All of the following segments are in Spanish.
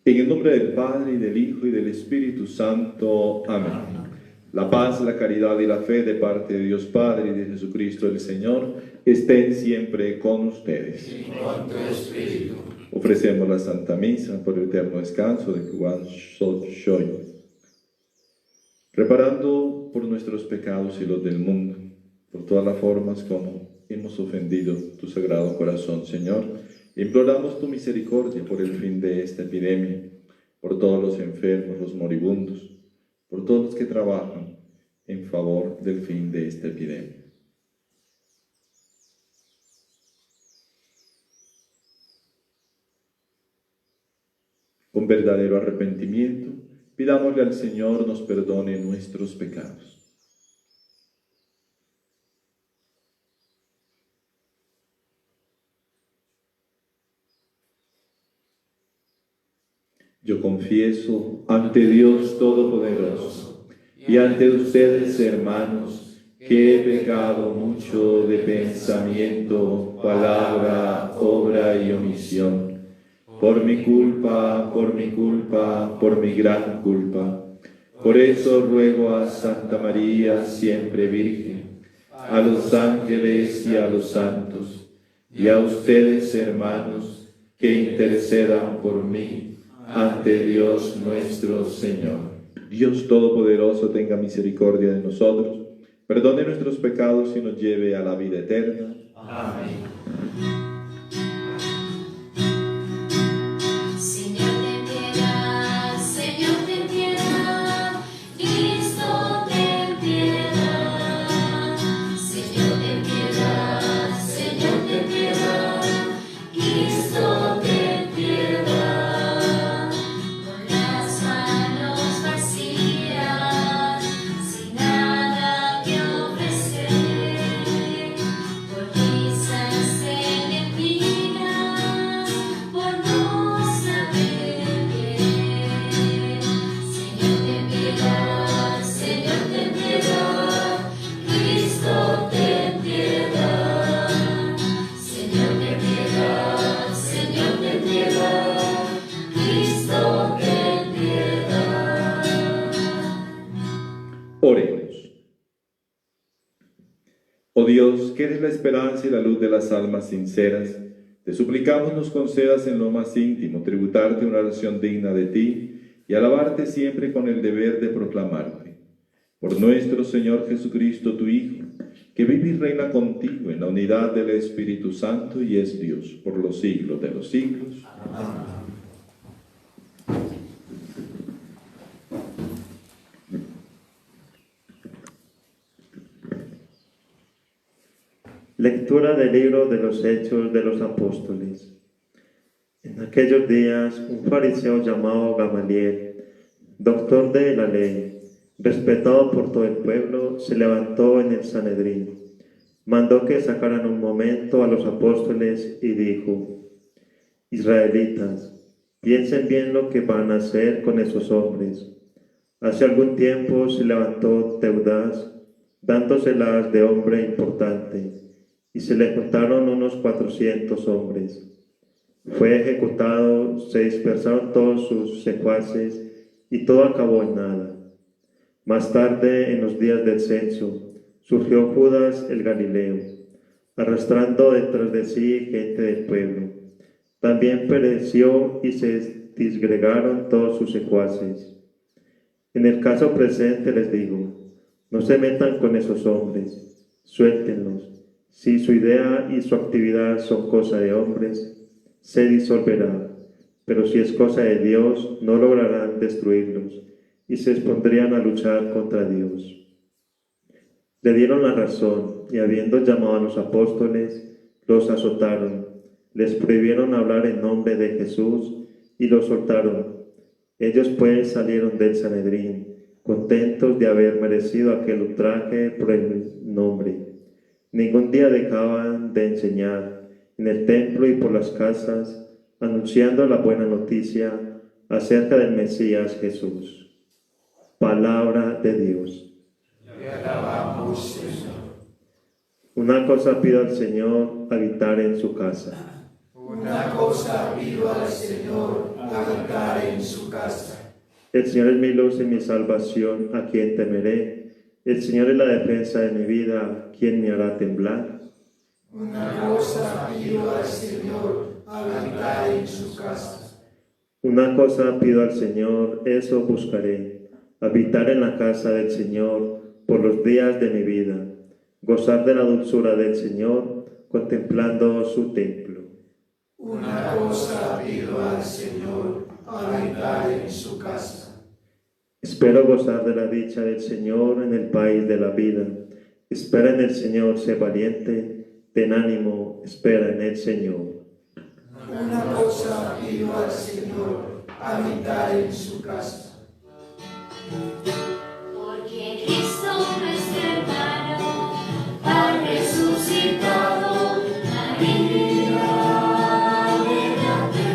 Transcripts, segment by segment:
En el nombre del Padre, y del Hijo, y del Espíritu Santo. Amén. La paz, la caridad y la fe de parte de Dios Padre y de Jesucristo el Señor estén siempre con ustedes. Y con tu espíritu. Ofrecemos la Santa Misa por el eterno descanso de Juan Shoy, reparando por nuestros pecados y los del mundo, por todas las formas como hemos ofendido tu sagrado corazón, Señor. Imploramos tu misericordia por el fin de esta epidemia, por todos los enfermos, los moribundos, por todos los que trabajan en favor del fin de esta epidemia. Con verdadero arrepentimiento, pidámosle al Señor nos perdone nuestros pecados. Yo confieso ante Dios Todopoderoso y ante ustedes, hermanos, que he pecado mucho de pensamiento, palabra, obra y omisión. Por mi culpa, por mi gran culpa. Por eso ruego a Santa María, siempre Virgen, a los ángeles y a los santos, y a ustedes, hermanos, que intercedan por mí ante Dios nuestro Señor. Dios Todopoderoso tenga misericordia de nosotros, perdone nuestros pecados y nos lleve a la vida eterna. Amén. Oremos. Oh Dios, que eres la esperanza y la luz de las almas sinceras, te suplicamos nos concedas en lo más íntimo tributarte una oración digna de ti y alabarte siempre con el deber de proclamarte. Por nuestro Señor Jesucristo, tu Hijo, que vive y reina contigo en la unidad del Espíritu Santo y es Dios por los siglos de los siglos. Amén. Lectura del libro de los Hechos de los Apóstoles. En aquellos días, un fariseo llamado Gamaliel, doctor de la ley, respetado por todo el pueblo, se levantó en el Sanedrín. Mandó que sacaran un momento a los apóstoles y dijo: Israelitas, piensen bien lo que van a hacer con esos hombres. Hace algún tiempo se levantó Teudas, dándoselas de hombre importante, y se le juntaron unos 400 hombres. Fue ejecutado, se dispersaron todos sus secuaces, y todo acabó en nada. Más tarde, en los días del censo, surgió Judas el Galileo, arrastrando detrás de sí gente del pueblo. También pereció y se disgregaron todos sus secuaces. En el caso presente les digo, no se metan con esos hombres, suéltenlos. Si su idea y su actividad son cosa de hombres, se disolverá, pero si es cosa de Dios, no lograrán destruirlos y se expondrían a luchar contra Dios. Le dieron la razón y habiendo llamado a los apóstoles, los azotaron, les prohibieron hablar en nombre de Jesús y los soltaron. Ellos pues salieron del Sanedrín, contentos de haber merecido aquel ultraje por el nombre. Ningún día dejaban de enseñar en el templo y por las casas, anunciando la buena noticia acerca del Mesías Jesús. Palabra de Dios. Te alabamos, Señor. Una cosa pido al Señor, habitar en su casa. Una cosa pido al Señor, habitar en su casa. El Señor es mi luz y mi salvación, ¿a quién temeré? El Señor es la defensa de mi vida, ¿quién me hará temblar? Una cosa pido al Señor, habitar en su casa. Una cosa pido al Señor, eso buscaré, habitar en la casa del Señor por los días de mi vida, gozar de la dulzura del Señor, contemplando su templo. Una cosa pido al Señor, habitar en su casa. Espero gozar de la dicha del Señor en el país de la vida. Espera en el Señor, sé valiente, ten ánimo, espera en el Señor. Una cosa pido al Señor, habitar en su casa. Porque Cristo nuestro hermano ha resucitado, María, alégrate.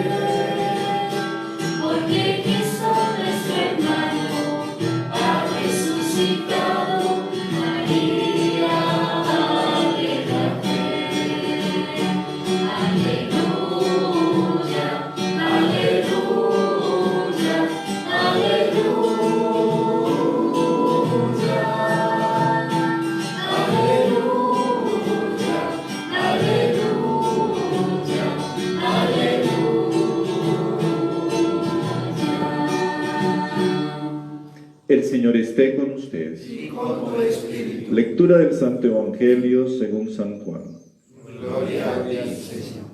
Porque Cristo nuestro hermano ha resucitado, María, alégrate. Aleluya, aleluya, El Señor esté con ustedes. Y con tu espíritu. Lectura del Santo Evangelio según San Juan. Gloria a ti, Señor.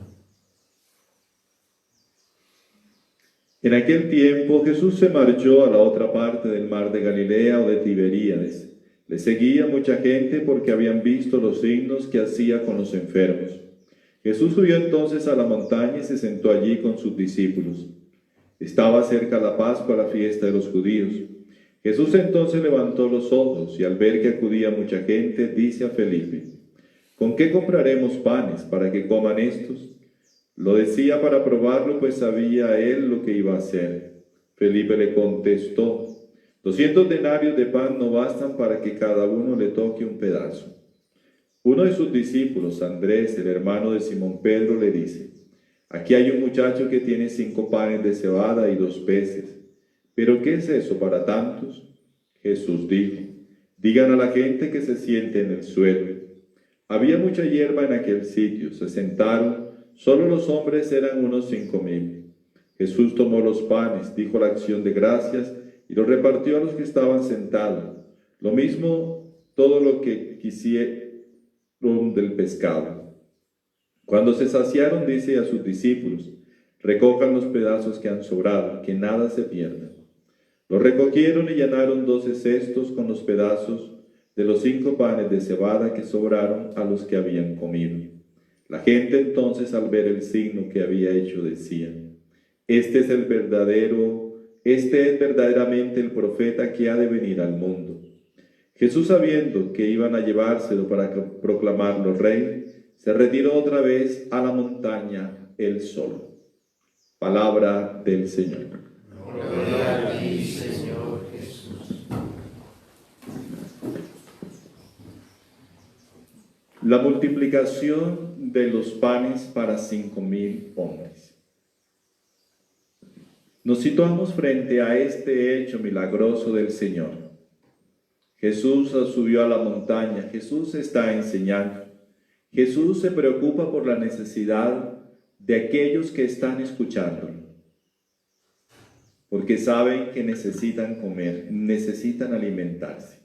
En aquel tiempo Jesús se marchó a la otra parte del mar de Galilea o de Tiberíades. Le seguía mucha gente porque habían visto los signos que hacía con los enfermos. Jesús subió entonces a la montaña y se sentó allí con sus discípulos. Estaba cerca la Pascua, la fiesta de los judíos. Jesús entonces levantó los ojos y al ver que acudía mucha gente, dice a Felipe: ¿Con qué compraremos panes para que coman estos? Lo decía para probarlo, pues sabía él lo que iba a hacer. Felipe le contestó: 200 denarios de pan no bastan para que cada uno le toque un pedazo. Uno de sus discípulos, Andrés, el hermano de Simón Pedro, le dice: Aquí hay un muchacho que tiene 5 panes de cebada y 2 peces. ¿Pero qué es eso para tantos? Jesús dijo: Digan a la gente que se siente en el suelo. Había mucha hierba en aquel sitio. Se sentaron. Solo los hombres eran unos 5,000. Jesús tomó los panes, dijo la acción de gracias y los repartió a los que estaban sentados. Lo mismo todo lo que quisieron del pescado. Cuando se saciaron, dice a sus discípulos: Recojan los pedazos que han sobrado, que nada se pierda. Los recogieron y llenaron 12 cestos con los pedazos de los 5 panes de cebada que sobraron a los que habían comido. La gente entonces, al ver el signo que había hecho, decía: Este es verdaderamente el profeta que ha de venir al mundo. Jesús, sabiendo que iban a llevárselo para proclamarlo rey, se retiró otra vez a la montaña él solo. Palabra del Señor. Gloria a ti, Señor Jesús. La multiplicación de los panes para 5,000 hombres. Nos situamos frente a este hecho milagroso del Señor. Jesús subió a la montaña, Jesús está enseñando. Jesús se preocupa por la necesidad de aquellos que están escuchándolo, porque saben que necesitan comer, necesitan alimentarse.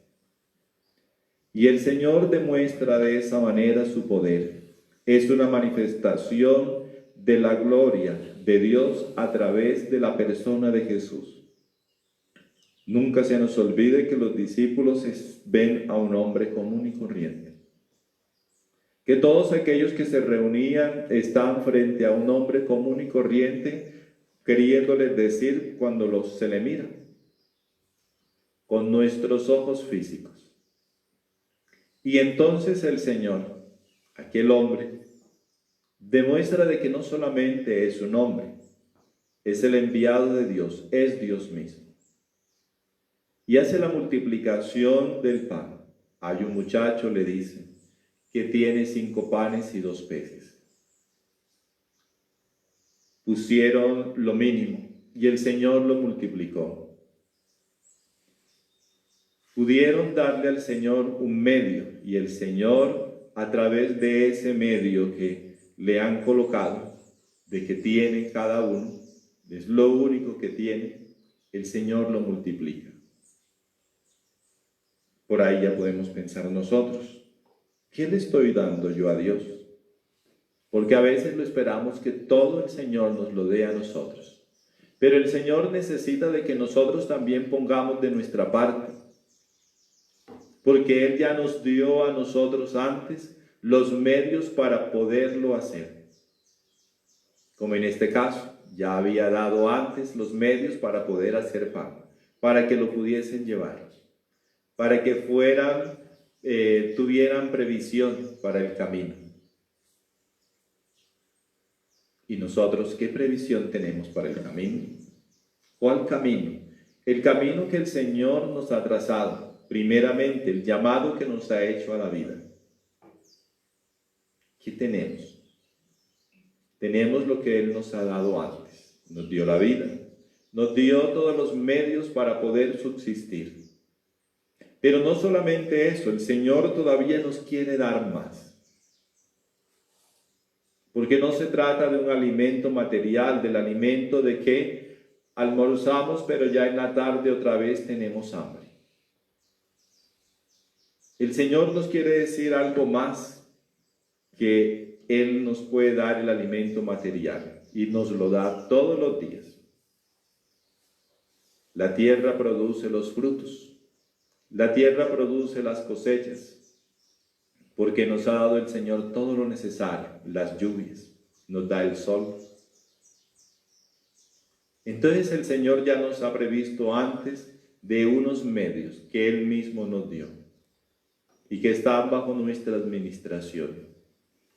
Y el Señor demuestra de esa manera su poder. Es una manifestación de la gloria de Dios a través de la persona de Jesús. Nunca se nos olvide que los discípulos ven a un hombre común y corriente. Que todos aquellos que se reunían están frente a un hombre común y corriente, queriéndoles decir cuando se le mira, con nuestros ojos físicos. Y entonces el Señor, aquel hombre, demuestra de que no solamente es un hombre, es el enviado de Dios, es Dios mismo. Y hace la multiplicación del pan. Hay un muchacho, le dice, que tiene 5 panes y 2 peces. Pusieron lo mínimo, y el Señor lo multiplicó. Pudieron darle al Señor un medio, y el Señor, a través de ese medio que le han colocado, de que tiene cada uno, es lo único que tiene, el Señor lo multiplica. Por ahí ya podemos pensar nosotros, ¿qué le estoy dando yo a Dios? Porque a veces lo esperamos que todo el Señor nos lo dé a nosotros. Pero el Señor necesita de que nosotros también pongamos de nuestra parte. Porque Él ya nos dio a nosotros antes los medios para poderlo hacer. Como en este caso, ya había dado antes los medios para poder hacer pan, para que lo pudiesen llevar, para que tuvieran previsión para el camino. ¿Y nosotros qué previsión tenemos para el camino? ¿Cuál camino? El camino que el Señor nos ha trazado. Primeramente, el llamado que nos ha hecho a la vida. ¿Qué tenemos? Tenemos lo que Él nos ha dado antes. Nos dio la vida. Nos dio todos los medios para poder subsistir. Pero no solamente eso, el Señor todavía nos quiere dar más. Porque no se trata de un alimento material, del alimento de que almorzamos, pero ya en la tarde otra vez tenemos hambre. El Señor nos quiere decir algo más, que Él nos puede dar el alimento material y nos lo da todos los días. La tierra produce los frutos, la tierra produce las cosechas, porque nos ha dado el Señor todo lo necesario, las lluvias, nos da el sol. Entonces el Señor ya nos ha previsto antes de unos medios que Él mismo nos dio y que están bajo nuestra administración.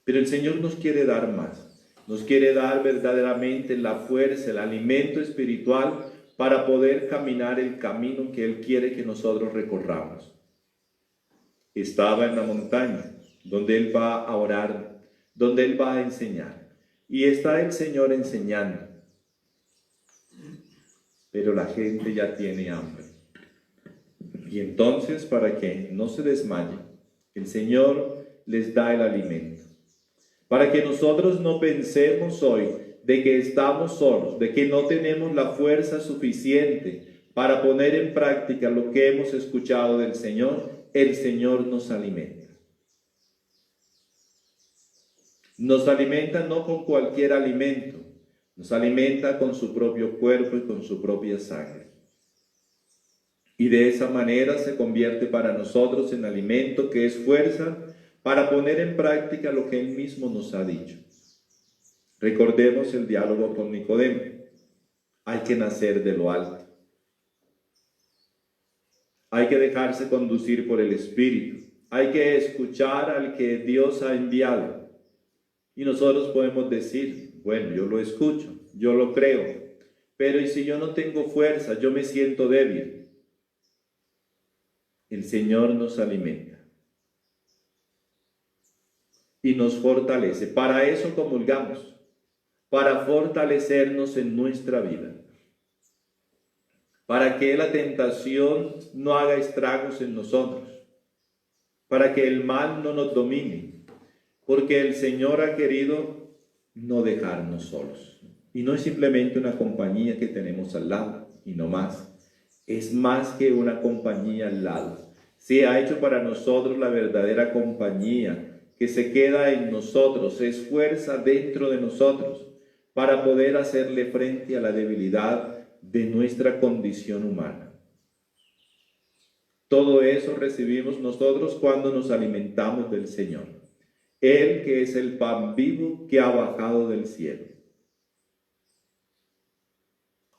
Pero el Señor nos quiere dar más, nos quiere dar verdaderamente la fuerza, el alimento espiritual para poder caminar el camino que Él quiere que nosotros recorramos. Estaba en la montaña, donde Él va a orar, donde Él va a enseñar. Y está el Señor enseñando. Pero la gente ya tiene hambre. Y entonces, para que no se desmaye, el Señor les da el alimento. Para que nosotros no pensemos hoy de que estamos solos, de que no tenemos la fuerza suficiente para poner en práctica lo que hemos escuchado del Señor, el Señor nos alimenta. Nos alimenta no con cualquier alimento, nos alimenta con su propio cuerpo y con su propia sangre. Y de esa manera se convierte para nosotros en alimento que es fuerza para poner en práctica lo que Él mismo nos ha dicho. Recordemos el diálogo con Nicodemo. Hay que nacer de lo alto. Hay que dejarse conducir por el Espíritu. Hay que escuchar al que Dios ha enviado. Y nosotros podemos decir, bueno, yo lo escucho, yo lo creo, pero ¿y si yo no tengo fuerza, yo me siento débil? El Señor nos alimenta y nos fortalece. Para eso comulgamos, para fortalecernos en nuestra vida, para que la tentación no haga estragos en nosotros, para que el mal no nos domine, porque el Señor ha querido no dejarnos solos. Y no es simplemente una compañía que tenemos al lado, y no más. Es más que una compañía al lado. Se ha hecho para nosotros la verdadera compañía que se queda en nosotros, es fuerza dentro de nosotros para poder hacerle frente a la debilidad de nuestra condición humana. Todo eso recibimos nosotros cuando nos alimentamos del Señor. Él que es el pan vivo que ha bajado del cielo.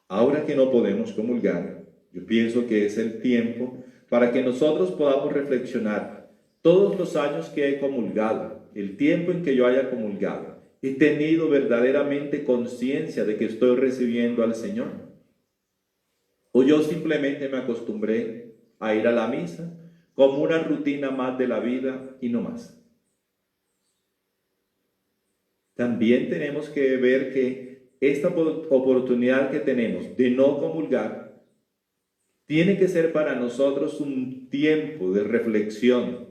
Ahora que no podemos comulgar, yo pienso que es el tiempo para que nosotros podamos reflexionar todos los años que he comulgado, el tiempo en que yo haya comulgado. ¿He tenido verdaderamente conciencia de que estoy recibiendo al Señor? ¿O yo simplemente me acostumbré a ir a la misa como una rutina más de la vida y no más? También tenemos que ver que esta oportunidad que tenemos de no comulgar tiene que ser para nosotros un tiempo de reflexión.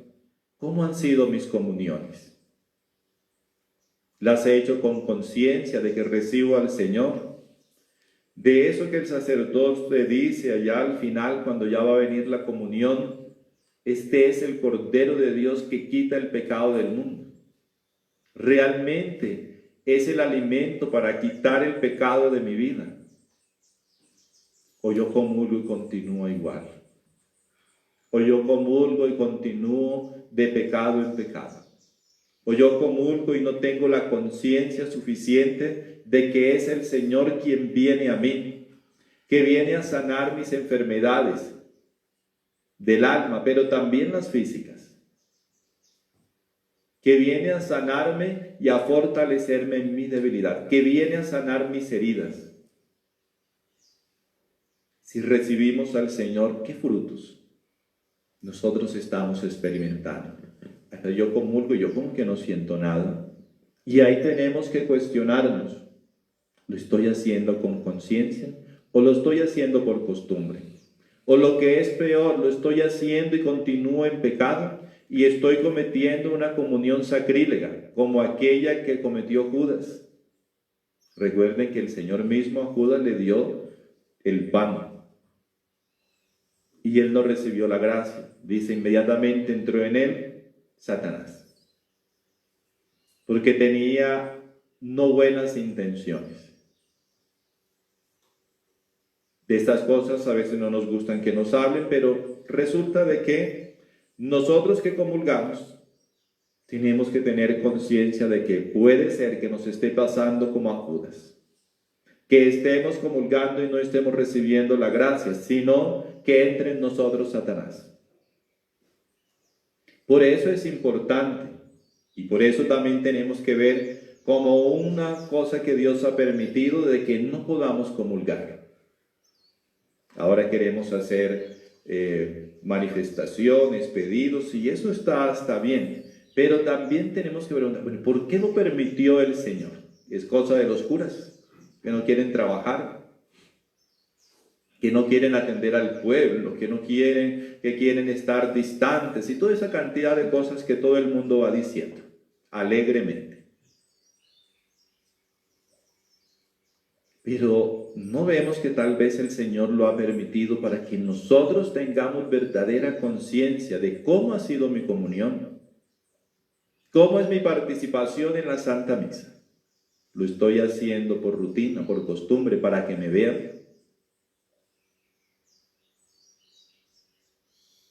¿Cómo han sido mis comuniones? ¿Las he hecho con conciencia de que recibo al Señor? De eso que el sacerdote dice allá al final, cuando ya va a venir la comunión, este es el Cordero de Dios que quita el pecado del mundo. Realmente es el alimento para quitar el pecado de mi vida. O yo comulgo y continúo igual. O yo comulgo y continúo de pecado en pecado. O yo comulgo y no tengo la conciencia suficiente de que es el Señor quien viene a mí, que viene a sanar mis enfermedades del alma, pero también las físicas, que viene a sanarme y a fortalecerme en mi debilidad, que viene a sanar mis heridas. Si recibimos al Señor, ¿qué frutos nosotros estamos experimentando? Yo comulgo y yo como que no siento nada. Y ahí tenemos que cuestionarnos, ¿lo estoy haciendo con conciencia o lo estoy haciendo por costumbre? O lo que es peor, lo estoy haciendo y continúo en pecado y estoy cometiendo una comunión sacrílega, como aquella que cometió Judas. Recuerden que el Señor mismo a Judas le dio el pan y él no recibió la gracia. Dice, inmediatamente entró en él Satanás, porque tenía no buenas intenciones. De estas cosas a veces no nos gustan que nos hablen, pero resulta de que nosotros que comulgamos tenemos que tener conciencia de que puede ser que nos esté pasando como a Judas, que estemos comulgando y no estemos recibiendo la gracia, sino que entre en nosotros Satanás. Por eso es importante y por eso también tenemos que ver como una cosa que Dios ha permitido de que no podamos comulgar. Ahora queremos hacer manifestaciones, pedidos, y eso está bien. Pero también tenemos que preguntar, bueno, ¿por qué lo permitió el Señor? Es cosa de los curas, que no quieren trabajar, que no quieren atender al pueblo, que quieren estar distantes, y toda esa cantidad de cosas que todo el mundo va diciendo, alegremente. Pero no vemos que tal vez el Señor lo ha permitido para que nosotros tengamos verdadera conciencia de cómo ha sido mi comunión, cómo es mi participación en la Santa Misa. ¿Lo estoy haciendo por rutina, por costumbre, para que me vean?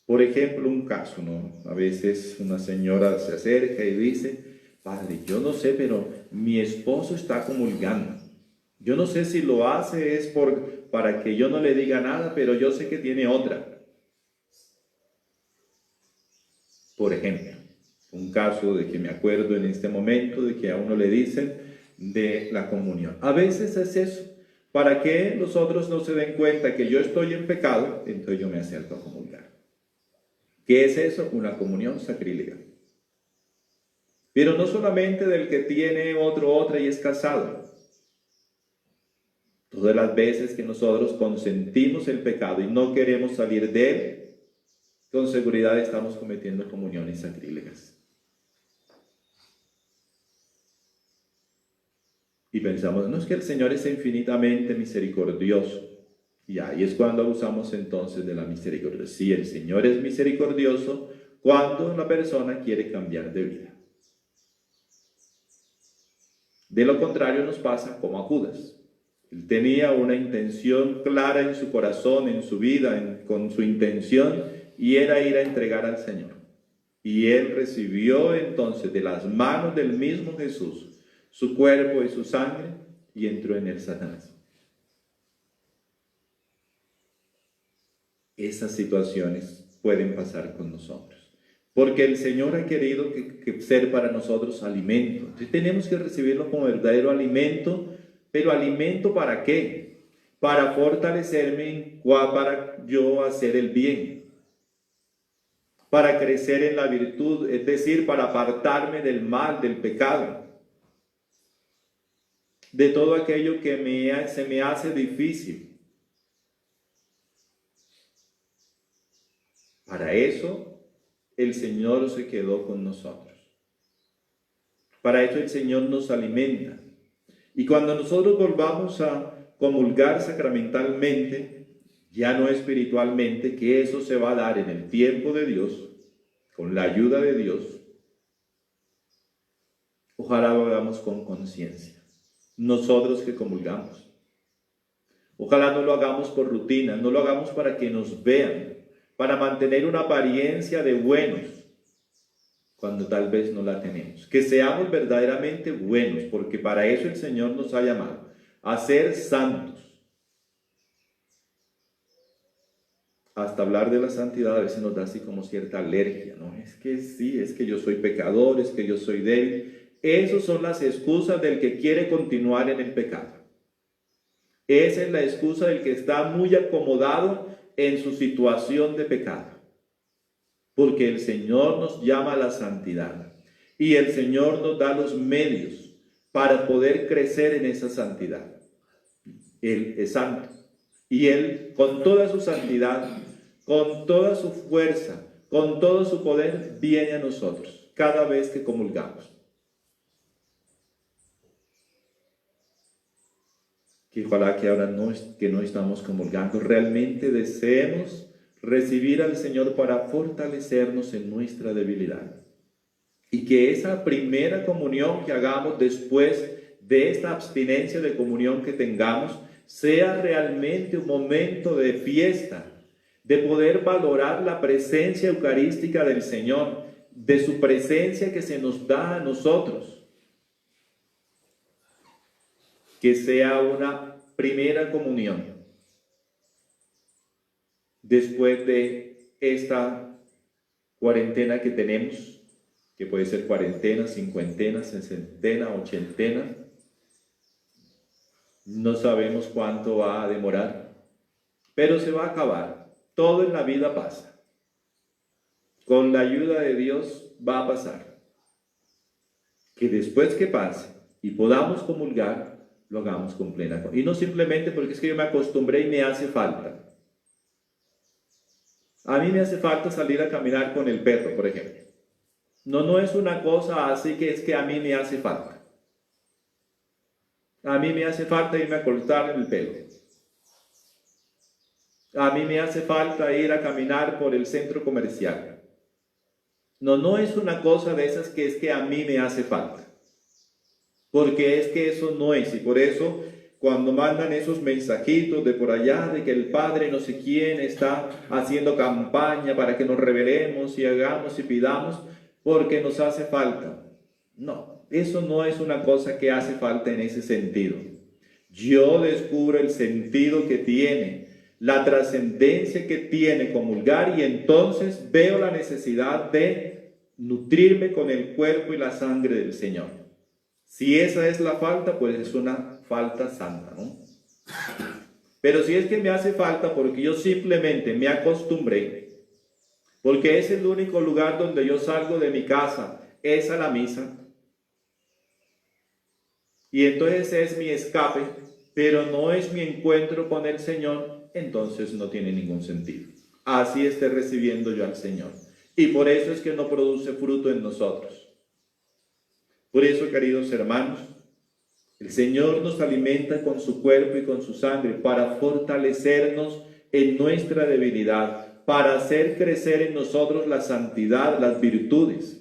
Por ejemplo, un caso, ¿no? A veces una señora se acerca y dice, padre, yo no sé, pero mi esposo está comulgando. Yo no sé si lo hace es para que yo no le diga nada, pero yo sé que tiene otra. Por ejemplo, un caso de que me acuerdo en este momento de que a uno le dicen de la comunión. A veces es eso, para que los otros no se den cuenta que yo estoy en pecado, entonces yo me acerco a comulgar. ¿Qué es eso? Una comunión sacrílega. Pero no solamente del que tiene otra y es casado. Todas las veces que nosotros consentimos el pecado y no queremos salir de él, con seguridad estamos cometiendo comuniones sacrílegas. Y pensamos, no, es que el Señor es infinitamente misericordioso. Y ahí es cuando abusamos entonces de la misericordia. Sí, el Señor es misericordioso cuando una persona quiere cambiar de vida. De lo contrario nos pasa como a Judas. Él tenía una intención clara en su corazón, en su vida, con su intención, y era ir a entregar al Señor. Y él recibió entonces de las manos del mismo Jesús su cuerpo y su sangre, y entró en él Satanás. Esas situaciones pueden pasar con nosotros, porque el Señor ha querido que ser para nosotros alimento. Entonces tenemos que recibirlo como verdadero alimento. ¿Pero alimento para qué? Para fortalecerme, para yo hacer el bien, para crecer en la virtud, es decir, para apartarme del mal, del pecado. de todo aquello que se me hace difícil. Para eso el Señor se quedó con nosotros. Para eso el Señor nos alimenta. Y cuando nosotros volvamos a comulgar sacramentalmente, ya no espiritualmente, que eso se va a dar en el tiempo de Dios, con la ayuda de Dios, ojalá lo hagamos con conciencia. Nosotros que comulgamos. Ojalá no lo hagamos por rutina, no lo hagamos para que nos vean, para mantener una apariencia de buenos, cuando tal vez no la tenemos. Que seamos verdaderamente buenos, porque para eso el Señor nos ha llamado, a ser santos. Hasta hablar de la santidad a veces nos da así como cierta alergia, ¿no? Es que sí, es que yo soy pecador, es que yo soy débil. Esas son las excusas del que quiere continuar en el pecado. Esa es la excusa del que está muy acomodado en su situación de pecado. Porque el Señor nos llama a la santidad. Y el Señor nos da los medios para poder crecer en esa santidad. Él es santo. Y Él, con toda su santidad, con toda su fuerza, con todo su poder, viene a nosotros cada vez que comulgamos. Que ojalá que ahora que no estamos comulgando, realmente deseemos recibir al Señor para fortalecernos en nuestra debilidad. Y que esa primera comunión que hagamos después de esta abstinencia de comunión que tengamos, sea realmente un momento de fiesta, de poder valorar la presencia eucarística del Señor, de su presencia que se nos da a nosotros. Que sea una primera comunión después de esta cuarentena que tenemos, que puede ser cuarentena, cincuentena, sesentena, ochentena. No sabemos cuánto va a demorar, pero se va a acabar. Todo en la vida pasa. Con la ayuda de Dios va a pasar. Que después que pase y podamos comulgar, lo hagamos con plena. Y no simplemente porque es que yo me acostumbré y me hace falta. A mí me hace falta salir a caminar con el perro, por ejemplo. No es una cosa así que es que a mí me hace falta. A mí me hace falta irme a cortar el pelo. A mí me hace falta ir a caminar por el centro comercial. No es una cosa de esas que es que a mí me hace falta. Porque es que eso no es. Y por eso cuando mandan esos mensajitos de por allá, de que el Padre no sé quién está haciendo campaña para que nos rebelemos y hagamos y pidamos, porque nos hace falta. No, eso no es una cosa que hace falta en ese sentido. Yo descubro el sentido que tiene, la trascendencia que tiene comulgar, y entonces veo la necesidad de nutrirme con el cuerpo y la sangre del Señor. Si esa es la falta, pues es una falta santa, ¿no? Pero si es que me hace falta porque yo simplemente me acostumbré, porque es el único lugar donde yo salgo de mi casa, es a la misa, y entonces es mi escape, pero no es mi encuentro con el Señor, entonces no tiene ningún sentido. Así esté recibiendo yo al Señor. Y por eso es que no produce fruto en nosotros. Por eso, queridos hermanos, el Señor nos alimenta con su cuerpo y con su sangre para fortalecernos en nuestra debilidad, para hacer crecer en nosotros la santidad, las virtudes.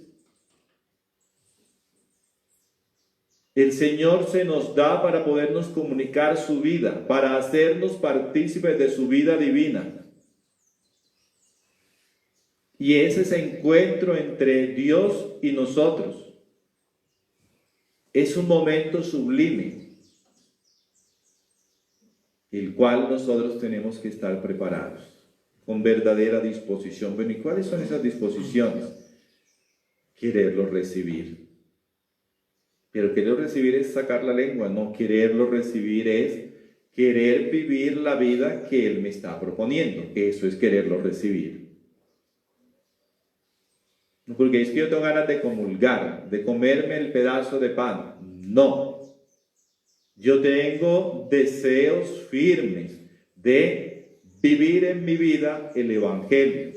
El Señor se nos da para podernos comunicar su vida, para hacernos partícipes de su vida divina. Y es ese encuentro entre Dios y nosotros. Es un momento sublime, el cual nosotros tenemos que estar preparados, con verdadera disposición. Bueno, ¿y cuáles son esas disposiciones? Quererlo recibir. Pero quererlo recibir es sacar la lengua, no, quererlo recibir es querer vivir la vida que Él me está proponiendo. Eso es quererlo recibir. No porque es que yo tengo ganas de comulgar, de comerme el pedazo de pan. No. Yo tengo deseos firmes de vivir en mi vida el Evangelio,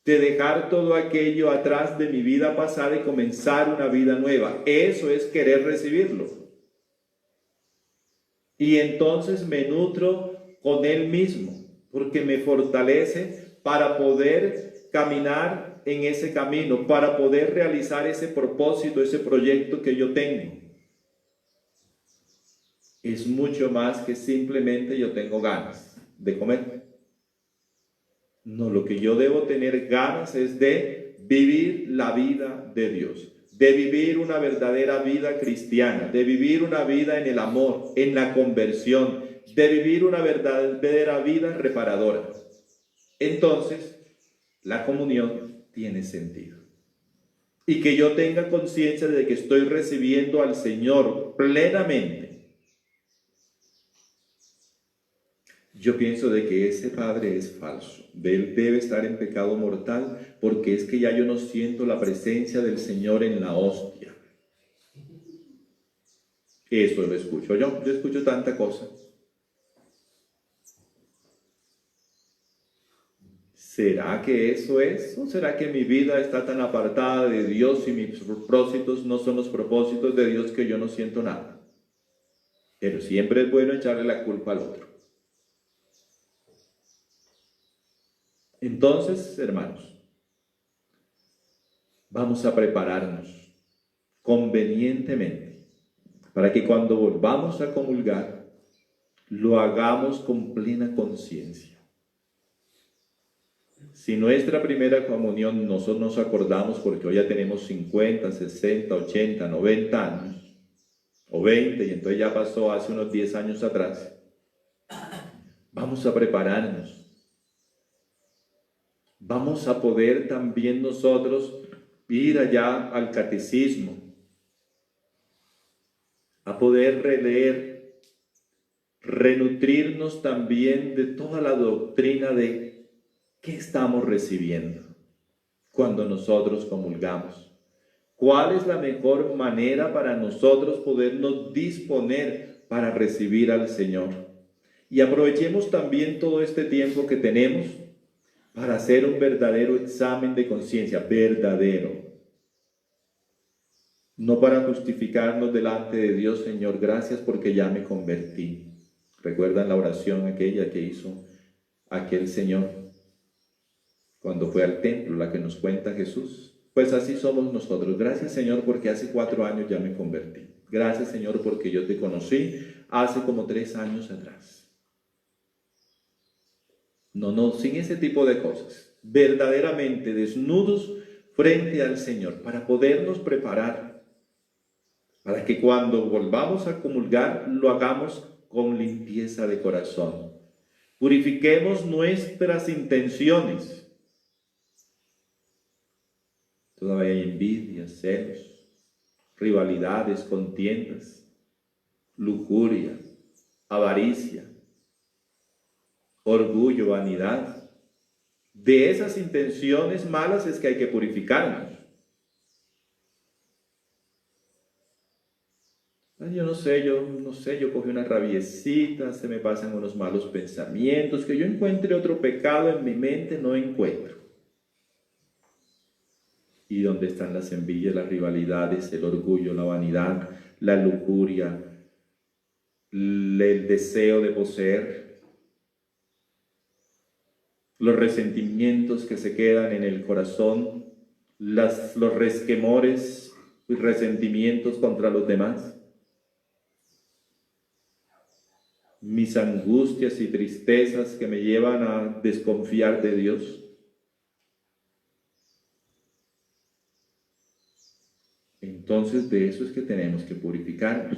de dejar todo aquello atrás de mi vida pasada y comenzar una vida nueva. Eso es querer recibirlo. Y entonces me nutro con Él mismo, porque me fortalece para poder caminar en ese camino, para poder realizar ese propósito, ese proyecto que yo tengo. Es mucho más que simplemente yo tengo ganas de comer. No, lo que yo debo tener ganas es de vivir la vida de Dios, de vivir una verdadera vida cristiana, de vivir una vida en el amor, en la conversión, de vivir una verdadera vida reparadora. Entonces, la comunión tiene sentido. Y que yo tenga conciencia de que estoy recibiendo al Señor plenamente. Yo pienso de que ese padre es falso. Él debe estar en pecado mortal porque es que ya yo no siento la presencia del Señor en la hostia. Eso lo escucho yo. Yo escucho tanta cosa. ¿Será que eso es? ¿O será que mi vida está tan apartada de Dios y mis propósitos no son los propósitos de Dios que yo no siento nada? Pero siempre es bueno echarle la culpa al otro. Entonces, hermanos, vamos a prepararnos convenientemente para que cuando volvamos a comulgar, lo hagamos con plena conciencia. Si nuestra primera comunión nosotros nos acordamos porque hoy ya tenemos 50, 60, 80, 90 años, o 20, y entonces ya pasó hace unos 10 años atrás, vamos a prepararnos. Vamos a poder también nosotros ir allá al catecismo, a poder releer, renutrirnos también de toda la doctrina de qué estamos recibiendo cuando nosotros comulgamos. ¿Cuál es la mejor manera para nosotros podernos disponer para recibir al Señor? Y aprovechemos también todo este tiempo que tenemos para hacer un verdadero examen de conciencia, verdadero. No para justificarnos delante de Dios, Señor, gracias porque ya me convertí. ¿Recuerdan la oración aquella que hizo aquel Señor cuando fue al templo, la que nos cuenta Jesús? Pues así somos nosotros. Gracias, Señor, porque hace 4 años ya me convertí. Gracias, Señor, porque yo te conocí hace como 3 años atrás. No, sin ese tipo de cosas. Verdaderamente desnudos frente al Señor para podernos preparar para que cuando volvamos a comulgar lo hagamos con limpieza de corazón. Purifiquemos nuestras intenciones. Todavía hay envidias, celos, rivalidades, contiendas, lujuria, avaricia, orgullo, vanidad. De esas intenciones malas es que hay que purificarnos. Yo no sé, yo cogí una rabiecita, se me pasan unos malos pensamientos, que yo encuentre otro pecado en mi mente, no encuentro. ¿Y dónde están las envidias, las rivalidades, el orgullo, la vanidad, la lujuria, el deseo de poseer? Los resentimientos que se quedan en el corazón, los resquemores y resentimientos contra los demás, mis angustias y tristezas que me llevan a desconfiar de Dios. Entonces de eso es que tenemos que purificarnos,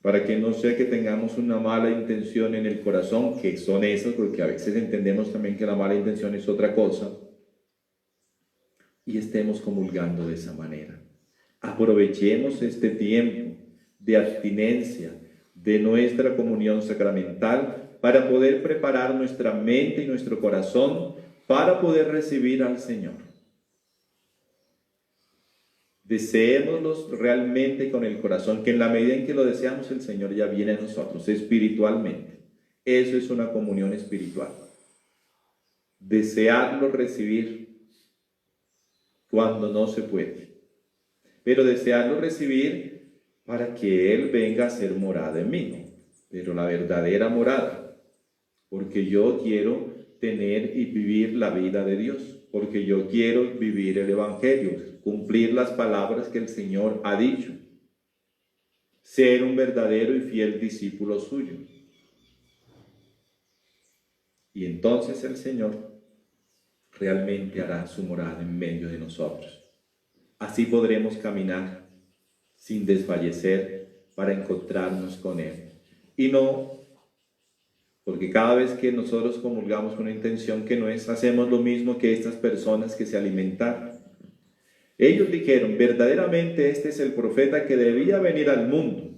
para que no sea que tengamos una mala intención en el corazón, que son esas, porque a veces entendemos también que la mala intención es otra cosa, y estemos comulgando de esa manera. Aprovechemos este tiempo de abstinencia de nuestra comunión sacramental para poder preparar nuestra mente y nuestro corazón para poder recibir al Señor. Deseémoslos realmente con el corazón, que en la medida en que lo deseamos, el Señor ya viene a nosotros espiritualmente. Eso es una comunión espiritual. Desearlo recibir cuando no se puede, pero desearlo recibir para que Él venga a ser morada en mí, pero la verdadera morada, porque yo quiero tener y vivir la vida de Dios, porque yo quiero vivir el Evangelio, cumplir las palabras que el Señor ha dicho, ser un verdadero y fiel discípulo suyo. Y entonces el Señor realmente hará su morada en medio de nosotros. Así podremos caminar sin desfallecer para encontrarnos con Él. Y no, porque cada vez que nosotros comulgamos con una intención que no es, hacemos lo mismo que estas personas que se alimentaron. Ellos dijeron, verdaderamente este es el profeta que debía venir al mundo.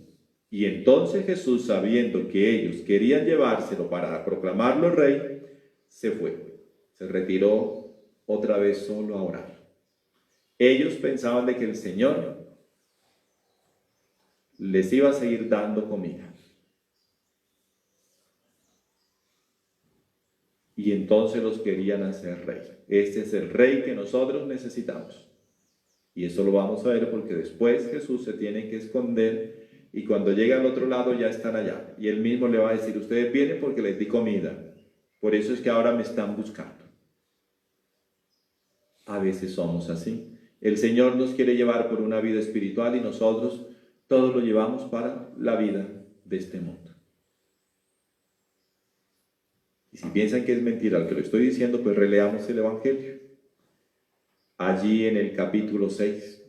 Y entonces Jesús, sabiendo que ellos querían llevárselo para proclamarlo rey, se fue. Se retiró otra vez solo a orar. Ellos pensaban de que el Señor les iba a seguir dando comida. Y entonces los querían hacer rey. Este es el rey que nosotros necesitamos. Y eso lo vamos a ver porque después Jesús se tiene que esconder y cuando llega al otro lado ya están allá. Y él mismo le va a decir, ustedes vienen porque les di comida. Por eso es que ahora me están buscando. A veces somos así. El Señor nos quiere llevar por una vida espiritual y nosotros todos lo llevamos para la vida de este mundo. Y si piensan que es mentira lo que lo estoy diciendo, pues releamos el Evangelio. Allí en el capítulo 6,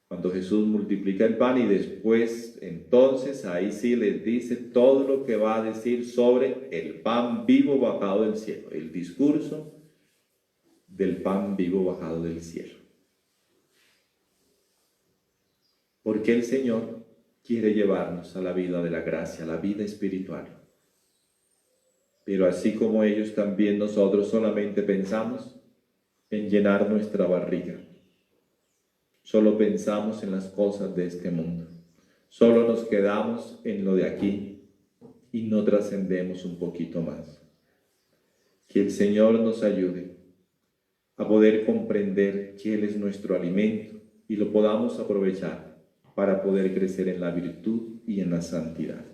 cuando Jesús multiplica el pan y después, entonces, ahí sí les dice todo lo que va a decir sobre el pan vivo bajado del cielo, el discurso del pan vivo bajado del cielo. Porque el Señor quiere llevarnos a la vida de la gracia, a la vida espiritual. Pero así como ellos, también nosotros solamente pensamos en llenar nuestra barriga. Solo pensamos en las cosas de este mundo. Solo nos quedamos en lo de aquí y no trascendemos un poquito más. Que el Señor nos ayude a poder comprender que Él es nuestro alimento y lo podamos aprovechar para poder crecer en la virtud y en la santidad.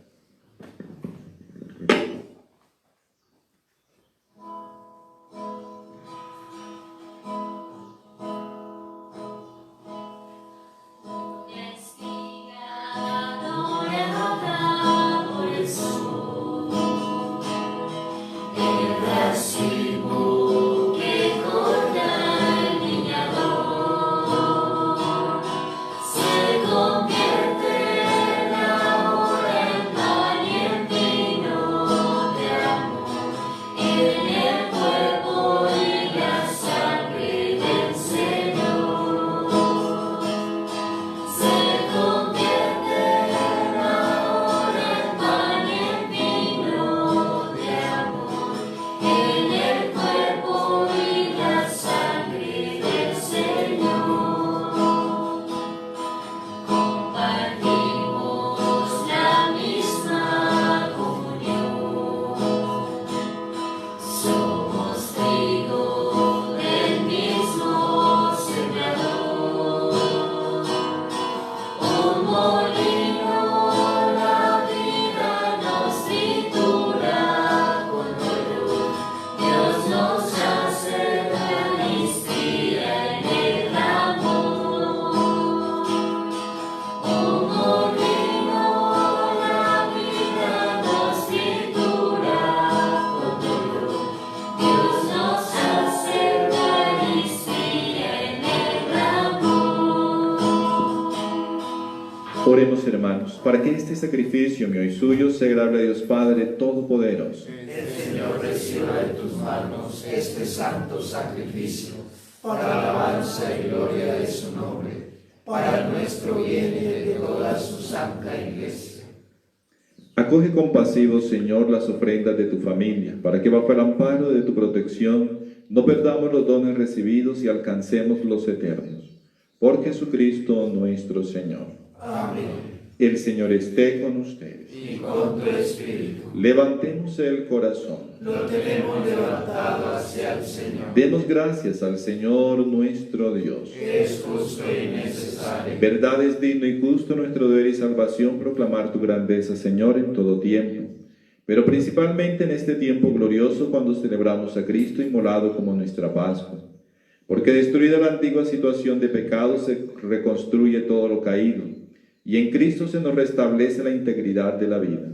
Oremos, hermanos, para que este sacrificio mío y suyo sea agradable a Dios Padre Todopoderoso. El Señor reciba de tus manos este santo sacrificio, para alabanza y gloria de su nombre, para nuestro bien y de toda su santa Iglesia. Acoge compasivo, Señor, las ofrendas de tu familia, para que bajo el amparo de tu protección no perdamos los dones recibidos y alcancemos los eternos. por Jesucristo nuestro Señor. Amén. El Señor esté con ustedes. Y con tu espíritu. Levantemos el corazón. Lo tenemos levantado hacia el Señor. Demos gracias al Señor nuestro Dios. Que es justo y necesario. En verdad es digno y justo nuestro deber y salvación proclamar tu grandeza, Señor, en todo tiempo, pero principalmente en este tiempo glorioso cuando celebramos a Cristo inmolado como nuestra Pascua. Porque destruida la antigua situación de pecado se reconstruye todo lo caído, y en Cristo se nos restablece la integridad de la vida.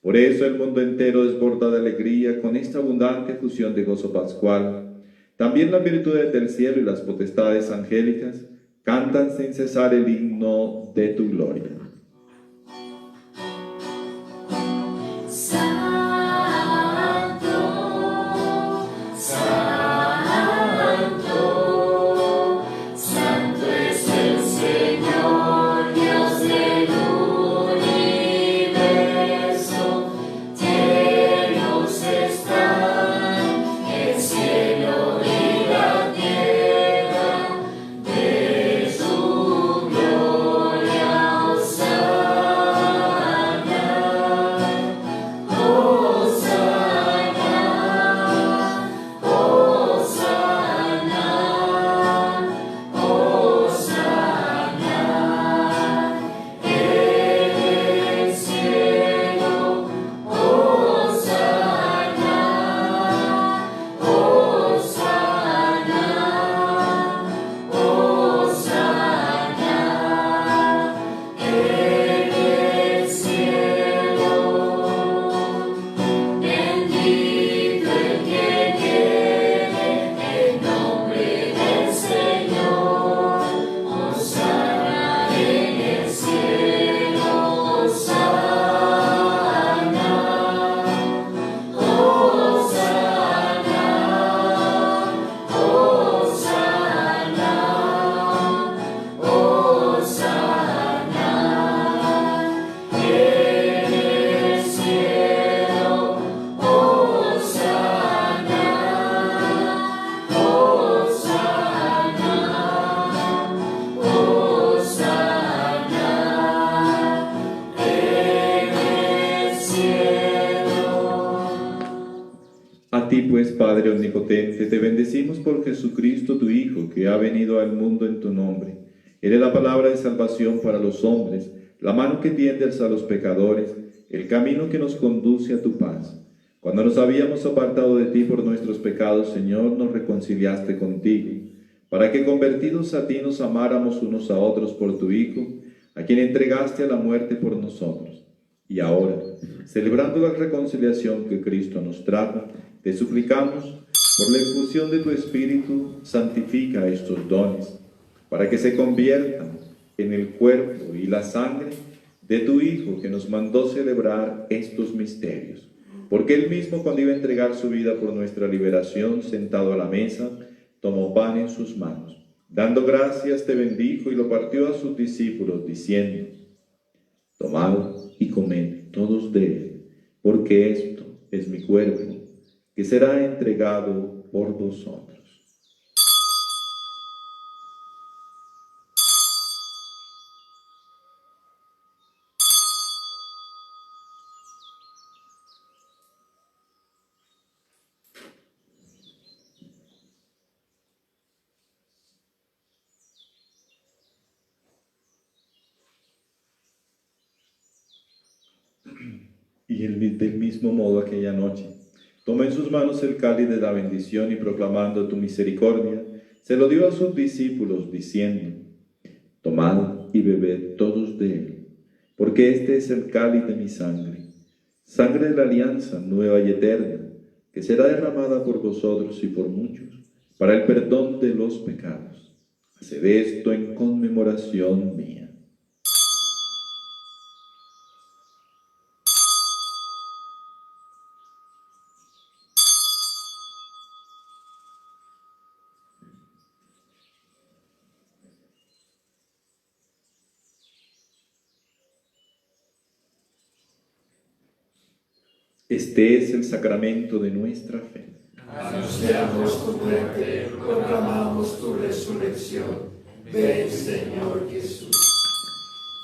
Por eso el mundo entero desborda de alegría con esta abundante fusión de gozo pascual. También las virtudes del cielo y las potestades angélicas cantan sin cesar el himno de tu gloria. A ti pues, Padre omnipotente, te bendecimos por Jesucristo tu Hijo, que ha venido al mundo en tu nombre. Eres la palabra de salvación para los hombres, la mano que tiendes a los pecadores, el camino que nos conduce a tu paz. Cuando nos habíamos apartado de ti por nuestros pecados, Señor, nos reconciliaste contigo, para que convertidos a ti nos amáramos unos a otros por tu Hijo, a quien entregaste a la muerte por nosotros. Y ahora, celebrando la reconciliación que Cristo nos trajo, te suplicamos, por la infusión de tu Espíritu, santifica estos dones, para que se conviertan en el cuerpo y la sangre de tu Hijo, que nos mandó celebrar estos misterios. Porque él mismo, cuando iba a entregar su vida por nuestra liberación, sentado a la mesa, tomó pan en sus manos. Dando gracias, te bendijo y lo partió a sus discípulos, diciendo: tomad y comed todos de él, porque esto es mi cuerpo, que será entregado por vosotros. Y del mismo modo aquella noche, tomó en sus manos el cáliz de la bendición y proclamando tu misericordia, se lo dio a sus discípulos, diciendo: tomad y bebed todos de él, porque este es el cáliz de mi sangre, sangre de la alianza nueva y eterna, que será derramada por vosotros y por muchos, para el perdón de los pecados. Haced esto en conmemoración mía. Este es el sacramento de nuestra fe. Anunciamos tu muerte, proclamamos tu resurrección. Ven, Señor Jesús.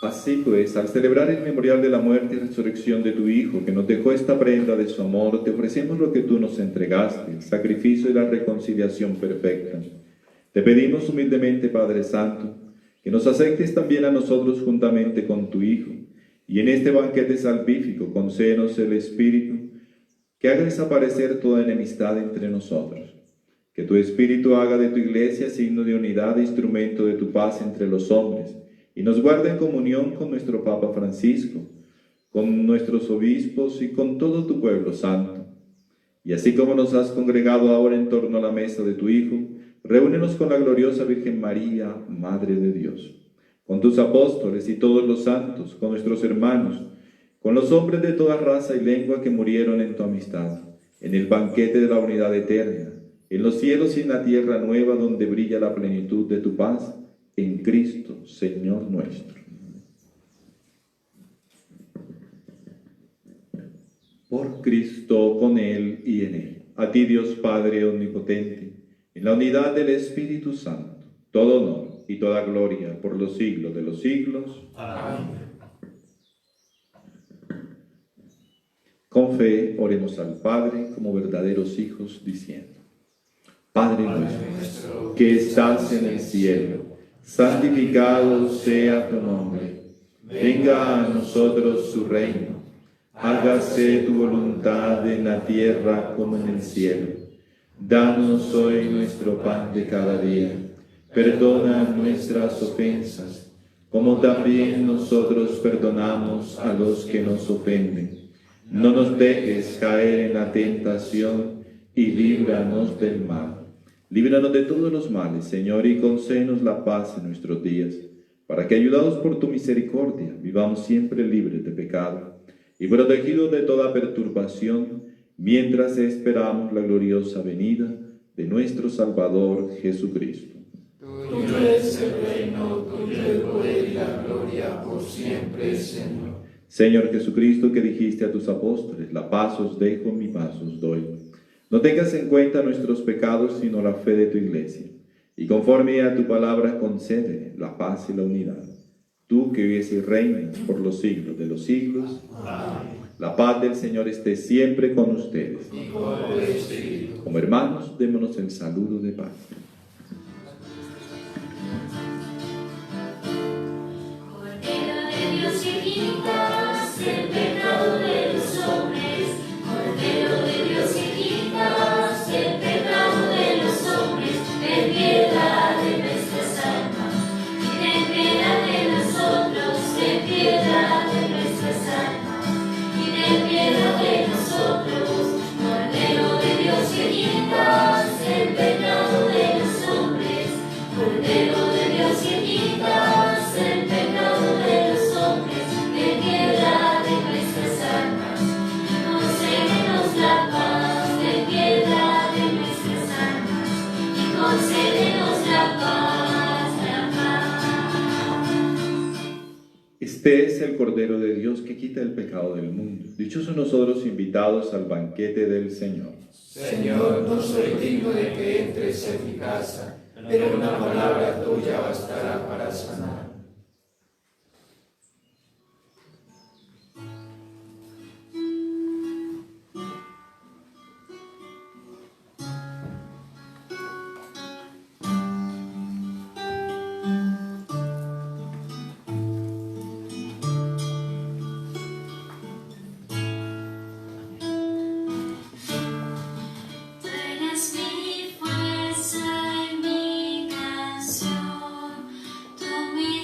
Así pues, al celebrar el memorial de la muerte y resurrección de tu Hijo, que nos dejó esta prenda de su amor, te ofrecemos lo que tú nos entregaste, el sacrificio y la reconciliación perfecta. Te pedimos humildemente, Padre Santo, que nos aceptes también a nosotros juntamente con tu Hijo, y en este banquete salvífico concédenos el Espíritu, que haga desaparecer toda enemistad entre nosotros. Que tu Espíritu haga de tu Iglesia signo de unidad e instrumento de tu paz entre los hombres, y nos guarde en comunión con nuestro Papa Francisco, con nuestros obispos y con todo tu pueblo santo. Y así como nos has congregado ahora en torno a la mesa de tu Hijo, reúnenos con la gloriosa Virgen María, Madre de Dios, con tus apóstoles y todos los santos, con nuestros hermanos, con los hombres de toda raza y lengua que murieron en tu amistad, en el banquete de la unidad eterna, en los cielos y en la tierra nueva donde brilla la plenitud de tu paz, en Cristo, Señor nuestro. Por Cristo, con Él y en Él. A ti, Dios Padre omnipotente, en la unidad del Espíritu Santo, todo honor y toda gloria por los siglos de los siglos. Amén. Con fe, oremos al Padre como verdaderos hijos, diciendo: Padre nuestro, que estás en el cielo, santificado sea tu nombre. Venga a nosotros tu reino. Hágase tu voluntad en la tierra como en el cielo. Danos hoy nuestro pan de cada día. Perdona nuestras ofensas, como también nosotros perdonamos a los que nos ofenden. No nos dejes caer en la tentación y líbranos del mal. Líbranos de todos los males, Señor, y concédenos la paz en nuestros días, para que, ayudados por tu misericordia, vivamos siempre libres de pecado y protegidos de toda perturbación, mientras esperamos la gloriosa venida de nuestro Salvador Jesucristo. Tuyo es el reino, tuyo el poder y la gloria por siempre, Señor. Señor Jesucristo, que dijiste a tus apóstoles: la paz os dejo, mi paz os doy. No tengas en cuenta nuestros pecados, sino la fe de tu Iglesia. Y conforme a tu palabra, concede la paz y la unidad. Tú que vives y reinas por los siglos de los siglos. Amén. La paz del Señor esté siempre con ustedes. Y con tu espíritu. Como hermanos, démonos el saludo de paz. Cordero de Dios que quitas el pecado de los hombres, Cordero de Dios que quitas el pecado de los hombres, ten piedad de nuestras almas, y ten piedad de nosotros, ten piedad de nuestras almas, y ten piedad de nosotros, Cordero de Dios que quitas el pecado de los hombres, Cordero de Dios que quitas el pecado de los hombres, ten piedad de nuestras almas, y concédenos la paz, ten piedad de nuestras almas, y concédenos la paz, la paz. Este es el Cordero de Dios que quita el pecado del mundo. Dichosos nosotros invitados al banquete del Señor. Señor, no soy digno de que entres en mi casa, pero una palabra tuya bastará para sanar. Tú eres mi fuerza y mi canción, tú mi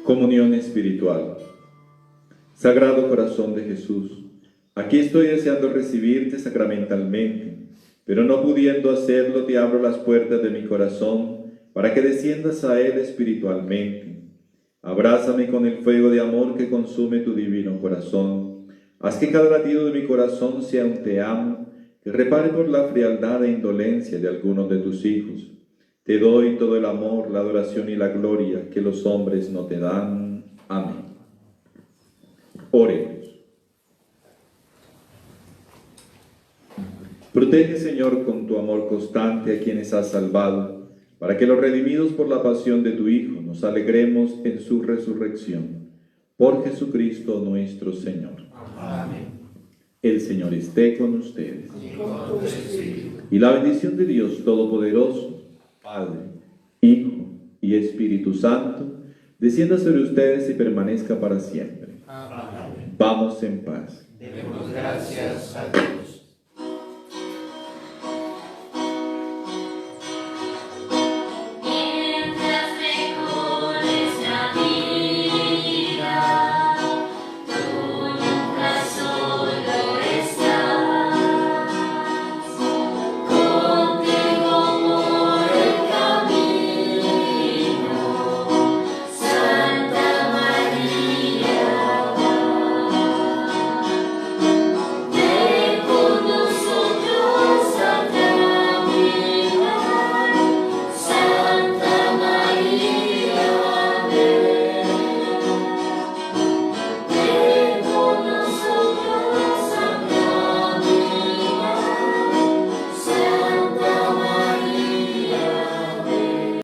Comunión espiritual. Sagrado Corazón de Jesús, aquí estoy deseando recibirte sacramentalmente, pero no pudiendo hacerlo, te abro las puertas de mi corazón para que desciendas a él espiritualmente. Abrázame con el fuego de amor que consume tu divino corazón. Haz que cada latido de mi corazón sea un te amo, que repare por la frialdad e indolencia de algunos de tus hijos. Te doy todo el amor, la adoración y la gloria que los hombres no te dan. Amén. Oremos. Protege, Señor, con tu amor constante a quienes has salvado, para que los redimidos por la pasión de tu Hijo nos alegremos en su resurrección. Por Jesucristo nuestro Señor. Amén. El Señor esté con ustedes. Y con tu espíritu. Y la bendición de Dios Todopoderoso, Padre, Hijo y Espíritu Santo, descienda sobre ustedes y permanezca para siempre. Amén. Vamos en paz. Demos gracias a Dios.